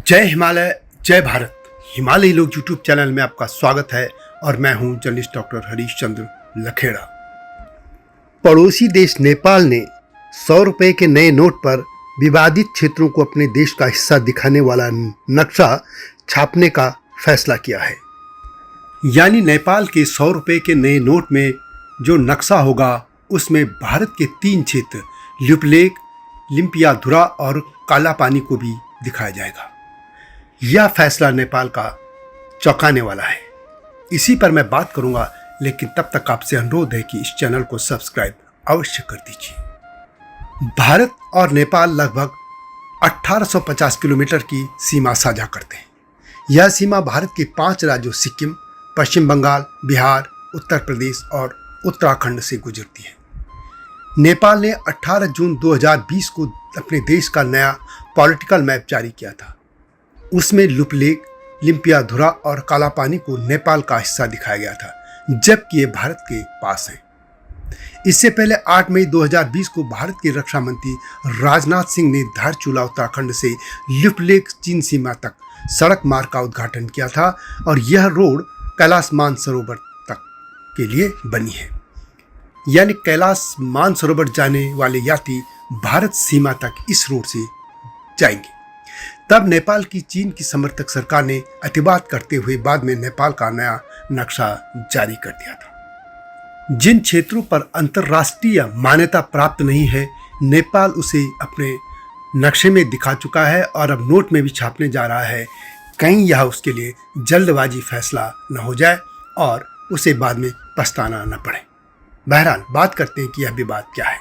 जय हिमालय, जय भारत। हिमालयी लोग यूट्यूब चैनल में आपका स्वागत है और मैं हूं जर्नलिस्ट डॉक्टर हरीश चंद्र लखेड़ा। पड़ोसी देश नेपाल ने 100 रुपए के नए नोट पर विवादित क्षेत्रों को अपने देश का हिस्सा दिखाने वाला नक्शा छापने का फैसला किया है। यानी नेपाल के 100 रुपए के नए नोट में जो नक्शा होगा उसमें भारत के 3 क्षेत्र लिपुलेख, लिम्पियाधुरा और कालापानी को भी दिखाया जाएगा। यह फैसला नेपाल का चौंकाने वाला है। इसी पर मैं बात करूंगा, लेकिन तब तक आपसे अनुरोध है कि इस चैनल को सब्सक्राइब अवश्य कर दीजिए। भारत और नेपाल लगभग 1850 किलोमीटर की सीमा साझा करते हैं। यह सीमा भारत के 5 राज्यों सिक्किम, पश्चिम बंगाल, बिहार, उत्तर प्रदेश और उत्तराखंड से गुजरती है। नेपाल ने 18 जून 2020 को अपने देश का नया पॉलिटिकल मैप जारी किया था। उसमें लिपुलेख, लिम्पियाधुरा और कालापानी को नेपाल का हिस्सा दिखाया गया था, जबकि ये भारत के पास है। इससे पहले 8 मई 2020 को भारत के रक्षा मंत्री राजनाथ सिंह ने धारचूला उत्तराखंड से लिपुलेख चीन सीमा तक सड़क मार्ग का उद्घाटन किया था और यह रोड कैलाश मानसरोवर तक के लिए बनी है। यानी कैलाश मानसरोवर जाने वाले यात्री भारत सीमा तक इस रोड से जाएंगे। तब नेपाल की चीन की समर्थक सरकार ने अतिवाद करते हुए बाद में नेपाल का नया नक्शा जारी कर दिया था। जिन क्षेत्रों पर अंतर्राष्ट्रीय मान्यता प्राप्त नहीं है, नेपाल उसे अपने नक्शे में दिखा चुका है और अब नोट में भी छापने जा रहा है। कहीं यह उसके लिए जल्दबाजी फैसला न हो जाए और उसे बाद में पछताना न पड़े। बहरहाल बात करते हैं कि यह विवाद क्या है।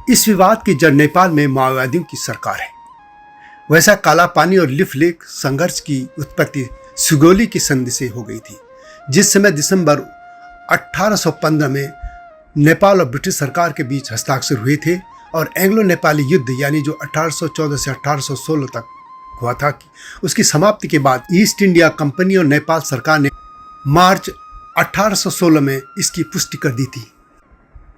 इस विवाद की जड़ नेपाल में माओवादियों की सरकार है। वैसा कालापानी और लिपुलेख संघर्ष की उत्पत्ति सुगौली की संधि से हो गई थी, जिस समय दिसंबर 1815 में नेपाल और ब्रिटिश सरकार के बीच हस्ताक्षर हुए थे और एंग्लो नेपाली युद्ध यानी जो 1814 से 1816 तक हुआ था, उसकी समाप्ति के बाद ईस्ट इंडिया कंपनी और नेपाल सरकार ने मार्च 1816 में इसकी पुष्टि कर दी थी।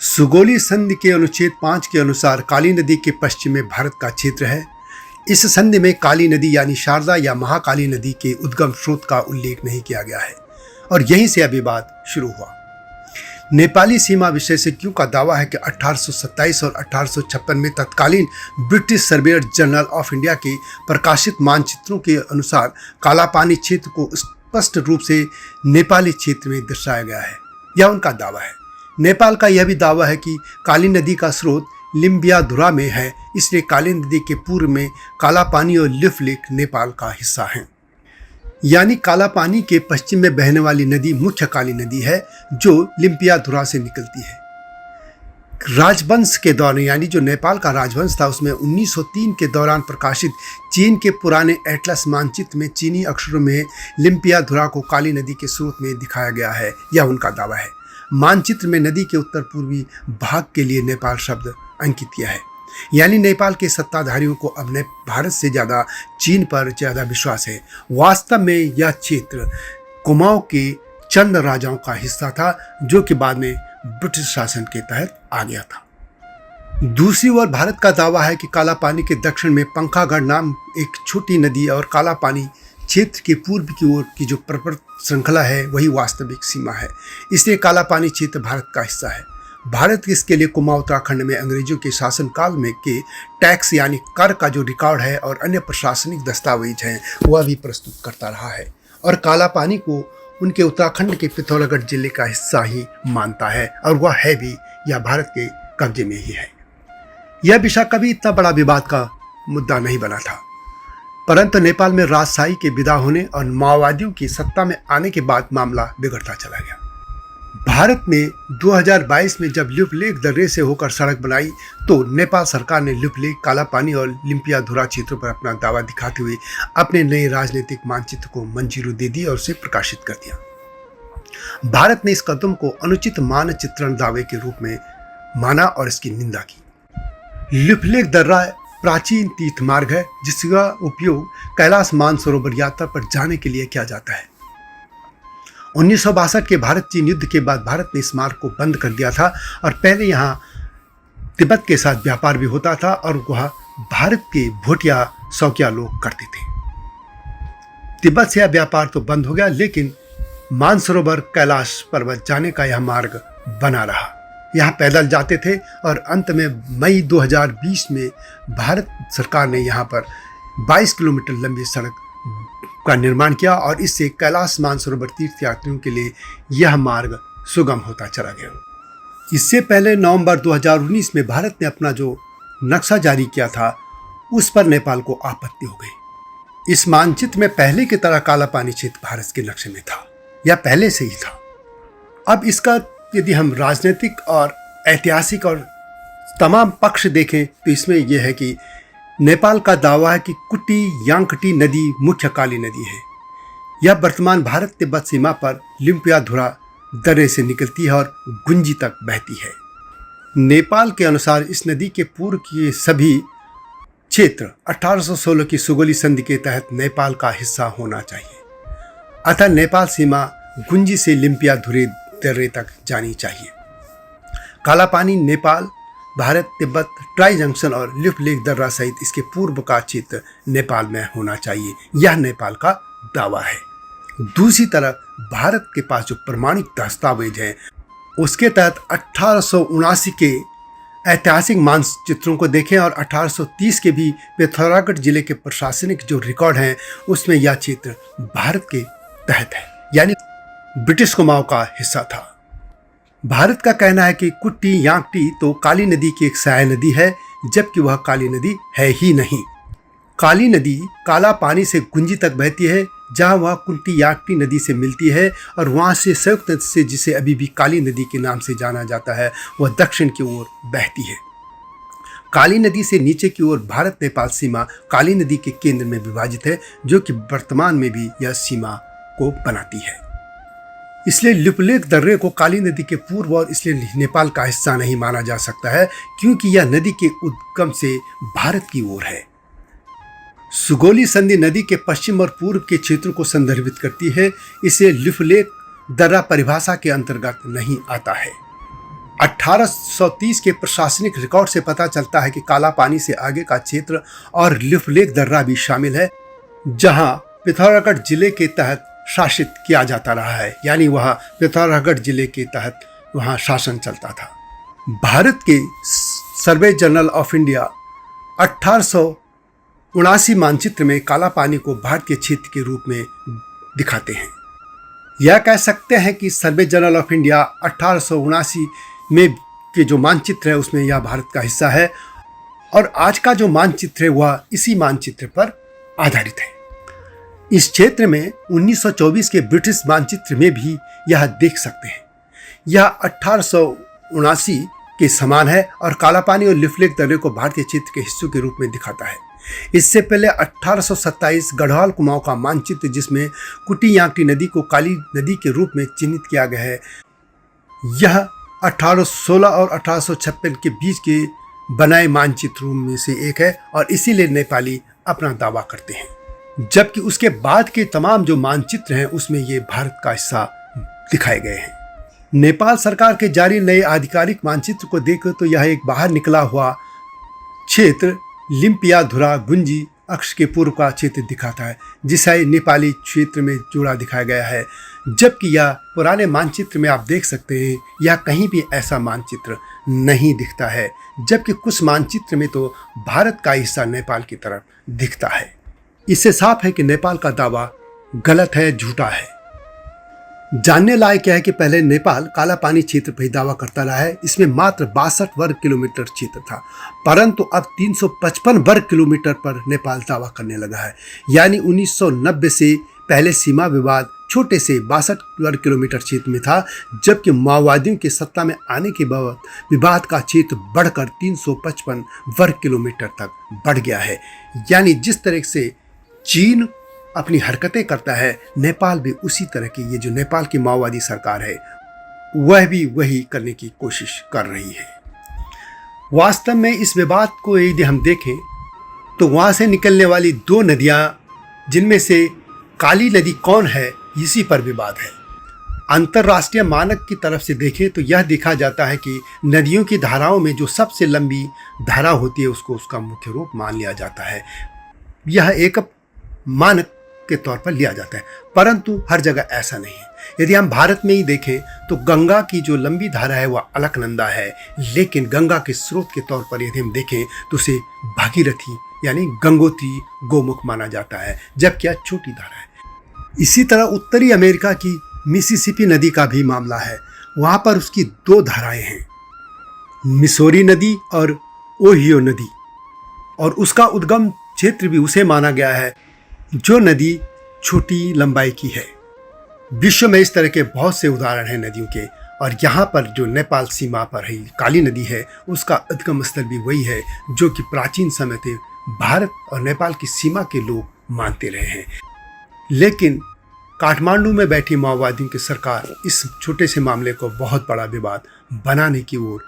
सुगौली संधि के अनुच्छेद 5 के अनुसार काली नदी के पश्चिम में भारत का क्षेत्र है। इस संधि में काली नदी यानी शारदा या महाकाली नदी के उद्गम स्रोत का उल्लेख नहीं किया गया है और यहीं से यह विवाद शुरू हुआ। नेपाली सीमा विशेषज्ञों का दावा है कि 1827 और 1856 में तत्कालीन British surveyor general of India के प्रकाशित मानचित्रों के अनुसार कालापानी क्षेत्र को स्पष्ट रूप से नेपाली क्षेत्र में दर्शाया गया है। यह उनका दावा है। नेपाल का यह भी दावा है कि काली नदी का स्रोत लिम्पियाधुरा में है, इसलिए काली नदी के पूर्व में कालापानी और लिपुलेख नेपाल का हिस्सा हैं। यानी कालापानी के पश्चिम में बहने वाली नदी मुख्य काली नदी है जो लिम्पियाधुरा से निकलती है। राजवंश के दौरान यानी जो नेपाल का राजवंश था उसमें 1903 के दौरान प्रकाशित चीन के पुराने एटलस मानचित्र में चीनी अक्षरों में लिम्पियाधुरा को काली नदी के स्रोत में दिखाया गया है। यह उनका दावा है। मानचित्र में नदी के उत्तर पूर्वी भाग के लिए नेपाल शब्द अंकित किया है। यानी नेपाल के सत्ताधारियों को अब भारत से ज़्यादा चीन पर ज़्यादा विश्वास है। वास्तव में यह क्षेत्र कुमाऊं के चंद राजाओं का हिस्सा था, जो कि बाद में ब्रिटिश शासन के तहत आ गया था। दूसरी ओर भारत का दावा है कि कालापानी के दक्षिण में पंखागढ़ नाम एक छोटी नदी और कालापानी क्षेत्र के पूर्व की ओर की जो पर्वत श्रृंखला है वही वास्तविक सीमा है, इसलिए कालापानी क्षेत्र भारत का हिस्सा है। भारत इसके लिए कुमाऊं उत्तराखंड में अंग्रेजों के शासनकाल में के टैक्स यानी कर का जो रिकॉर्ड है और अन्य प्रशासनिक दस्तावेज हैं वह भी प्रस्तुत करता रहा है और कालापानी को उनके उत्तराखंड के पिथौरागढ़ जिले का हिस्सा ही मानता है और वह है भी, यह भारत के कब्जे में ही है। यह विषय कभी इतना बड़ा विवाद का मुद्दा नहीं बना था, परंतु नेपाल में राजशाही के विदा होने और माओवादियों की सत्ता में आने के बाद मामला बिगड़ता चला गया। भारत ने 2022 में जब लिपुलेख दर्रे से होकर सड़क बनाई तो नेपाल सरकार ने लिपुलेख, कालापानी और लिम्पियाधुरा क्षेत्रों पर अपना दावा दिखाते हुए अपने नए राजनीतिक मानचित्र को मंजूरी दे दी और उसे प्रकाशित कर दिया। भारत ने इस कदम को अनुचित मानचित्रण दावे के रूप में माना और इसकी निंदा की। लिपुलेख दर्रा प्राचीन तीर्थ मार्ग है जिसका उपयोग कैलाश मानसरोवर यात्रा पर जाने के लिए किया जाता है। 1962 के भारत चीन युद्ध के बाद भारत ने इस मार्ग को बंद कर दिया था और पहले यहाँ तिब्बत के साथ व्यापार भी होता था और वह भारत के भोटिया शौकिया लोग करते थे। तिब्बत से यह व्यापार तो बंद हो गया, लेकिन मानसरोवर कैलाश पर्वत जाने का यह मार्ग बना रहा। यहाँ पैदल जाते थे और अंत में मई 2020 में भारत सरकार ने यहाँ पर 22 किलोमीटर लंबी सड़क का निर्माण किया और इससे कैलाश मानसरोवर तीर्थयात्रियों के लिए यह मार्ग सुगम होता चला गया। इससे पहले नवंबर 2019 में भारत ने अपना जो नक्शा जारी किया था उस पर नेपाल को आपत्ति हो गई। इस मानचित्र में पहले की तरह काला पानी क्षेत्र भारत के नक्शे में था या पहले से ही था। अब इसका यदि हम राजनीतिक और ऐतिहासिक और तमाम पक्ष देखें तो इसमें यह है कि नेपाल का दावा है कि कुटी यांकटी नदी मुख्य काली नदी है। यह वर्तमान भारत तिब्बत सीमा पर लिम्पियाधुरा दर्रे से निकलती है और गुंजी तक बहती है। नेपाल के अनुसार इस नदी के पूर्व के सभी क्षेत्र 1816 की सुगोली संधि के तहत नेपाल का हिस्सा होना चाहिए। अतः नेपाल सीमा गुंजी से लिम्पियाधुरे दर्रे तक जानी चाहिए। काला पानी नेपाल, भारत, तिब्बत, ट्राई जंक्शन और लिफ लेक दर्रा सहित इसके पूर्व का क्षेत्र नेपाल में होना चाहिए। यह नेपाल का दावा है। दूसरी तरफ भारत के पास जो प्रमाणिक दस्तावेज हैं उसके तहत 1879 के ऐतिहासिक मानचित्रों को देखें और 1830 के भी पिथौरागढ़ जिले के प्रशासनिक जो रिकॉर्ड हैं उसमें यह क्षेत्र भारत के तहत है, यानी ब्रिटिश कुमाऊं का हिस्सा था। भारत का कहना है कि कुट्टी यांकटी तो काली नदी की एक सहायक नदी है, जबकि वह काली नदी है ही नहीं। काली नदी काला पानी से गुंजी तक बहती है, जहां वह कुट्टी यांकटी नदी से मिलती है और वहां से संयुक्त नदी से, जिसे अभी भी काली नदी के नाम से जाना जाता है, वह दक्षिण की ओर बहती है। काली नदी से नीचे की ओर भारत नेपाल सीमा काली नदी के केंद्र में विभाजित है, जो कि वर्तमान में भी यह सीमा को बनाती है। इसलिए लिपुलेख दर्रे को काली नदी के पूर्व और इसलिए नेपाल का हिस्सा नहीं माना जा सकता है, क्योंकि यह नदी के उद्गम से भारत की ओर है। सुगोली संधि नदी के पश्चिम और पूर्व के क्षेत्रों को संदर्भित करती है, इसलिए लिपुलेख दर्रा परिभाषा के अंतर्गत नहीं आता है। 1830 के प्रशासनिक रिकॉर्ड से पता चलता है कि काला पानी से आगे का क्षेत्र और लिपुलेख दर्रा भी शामिल है, जहां पिथौरागढ़ जिले के तहत शासित किया जाता रहा है, यानी वह पिथौरागढ़ जिले के तहत वहां शासन चलता था। भारत के सर्वे जनरल ऑफ इंडिया 1879 मानचित्र में काला पानी को भारतीय क्षेत्र के रूप में दिखाते हैं। यह कह सकते हैं कि सर्वे जनरल ऑफ इंडिया 1879 में के जो मानचित्र है उसमें यह भारत का हिस्सा है और आज का जो मानचित्र है वह इसी मानचित्र पर आधारित है। इस क्षेत्र में 1924 के ब्रिटिश मानचित्र में भी यह देख सकते हैं। यह 1879 के समान है और काला पानी और लिपुलेख दर्रे को भारतीय क्षेत्र के हिस्सों के रूप में दिखाता है। इससे पहले 1827 गढ़वाल कुमाऊं का मानचित्र, जिसमें कुटी यांकटी नदी को काली नदी के रूप में चिन्हित किया गया है, यह 1816 और 1856 के बीच के बनाए मानचित्रों में से एक है और इसीलिए नेपाली अपना दावा करते हैं, जबकि उसके बाद के तमाम जो मानचित्र हैं उसमें ये भारत का हिस्सा दिखाए गए हैं। नेपाल सरकार के जारी नए आधिकारिक मानचित्र को देखो तो यह एक बाहर निकला हुआ क्षेत्र लिम्पियाधुरा गुंजी अक्ष के पूर्व का क्षेत्र दिखाता है, जिसे नेपाली क्षेत्र में जोड़ा दिखाया गया है, जबकि यह पुराने मानचित्र में आप देख सकते हैं यह कहीं भी ऐसा मानचित्र नहीं दिखता है, जबकि कुछ मानचित्र में तो भारत का हिस्सा नेपाल की तरफ दिखता है। इससे साफ है कि नेपाल का दावा गलत है, झूठा है। जानने लायक है कि पहले नेपाल काला पानी क्षेत्र पर ही दावा करता रहा है। इसमें मात्र 62 वर्ग किलोमीटर क्षेत्र था, परंतु अब 355 वर्ग किलोमीटर पर नेपाल दावा करने लगा है। यानी 1990 से पहले सीमा विवाद छोटे से 62 वर्ग किलोमीटर क्षेत्र में था, जबकि माओवादियों के सत्ता में आने के बाद विवाद का क्षेत्र बढ़कर 355 वर्ग किलोमीटर तक बढ़ गया है। यानी जिस तरह से चीन अपनी हरकतें करता है, नेपाल भी उसी तरह की, ये जो नेपाल की माओवादी सरकार है वह भी वही करने की कोशिश कर रही है। वास्तव में इस विवाद को यदि हम देखें तो वहाँ से निकलने वाली दो नदियाँ, जिनमें से काली नदी कौन है, इसी पर विवाद है। अंतर्राष्ट्रीय मानक की तरफ से देखें तो यह देखा जाता है कि नदियों की धाराओं में जो सबसे लंबी धारा होती है उसको उसका मुख्य रूप मान लिया जाता है। यह एक मानक के तौर पर लिया जाता है, परंतु हर जगह ऐसा नहीं है। यदि हम भारत में ही देखें तो गंगा की जो लंबी धारा है वह अलकनंदा है, लेकिन गंगा के स्रोत के तौर पर यदि हम देखें तो उसे भागीरथी यानी गंगोत्री गोमुख माना जाता है, जबकि यह छोटी धारा है। इसी तरह उत्तरी अमेरिका की मिसिसिपी नदी का भी मामला है। वहाँ पर उसकी 2 धाराएं हैं, मिसौरी नदी और ओहियो नदी, और उसका उद्गम क्षेत्र भी उसे माना गया है जो नदी छोटी लंबाई की है। विश्व में इस तरह के बहुत से उदाहरण हैं नदियों के, और यहाँ पर जो नेपाल सीमा पर है काली नदी है, उसका उद्गम स्थल भी वही है जो कि प्राचीन समय से भारत और नेपाल की सीमा के लोग मानते रहे हैं। लेकिन काठमांडू में बैठी माओवादियों की सरकार इस छोटे से मामले को बहुत बड़ा विवाद बनाने की ओर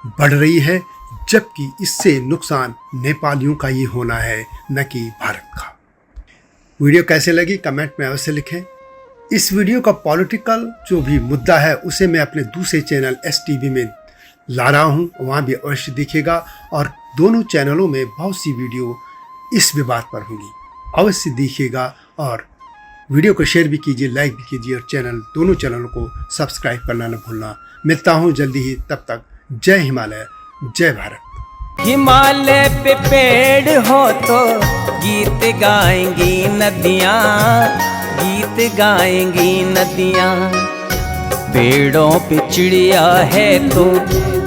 बढ़ रही है, जबकि इससे नुकसान नेपालियों का ही होना है, न कि भारत का। वीडियो कैसे लगी कमेंट में अवश्य लिखें। इस वीडियो का पॉलिटिकल जो भी मुद्दा है उसे मैं अपने दूसरे चैनल STV में ला रहा हूँ, वहाँ भी अवश्य दिखेगा, और दोनों चैनलों में बहुत सी वीडियो इस विवाद पर होंगी, अवश्य देखिएगा। और वीडियो को शेयर भी कीजिए, लाइक भी कीजिए, और दोनों चैनलों को सब्सक्राइब करना न भूलना। मिलता हूँ जल्दी ही, तब तक जय हिमालय, जय भारत। हिमालय पे पेड़ हो तो गीत गाएंगी नदियाँ, गीत गाएंगी नदियाँ। पेड़ों पे चिड़िया है तो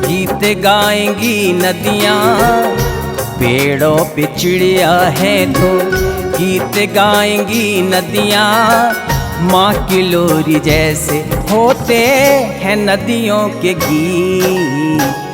गीत गाएंगी नदियाँ, पेड़ों पे चिड़िया है तो गीत गाएंगी नदियाँ। माँ की लोरी जैसे होते हैं नदियों के गीत।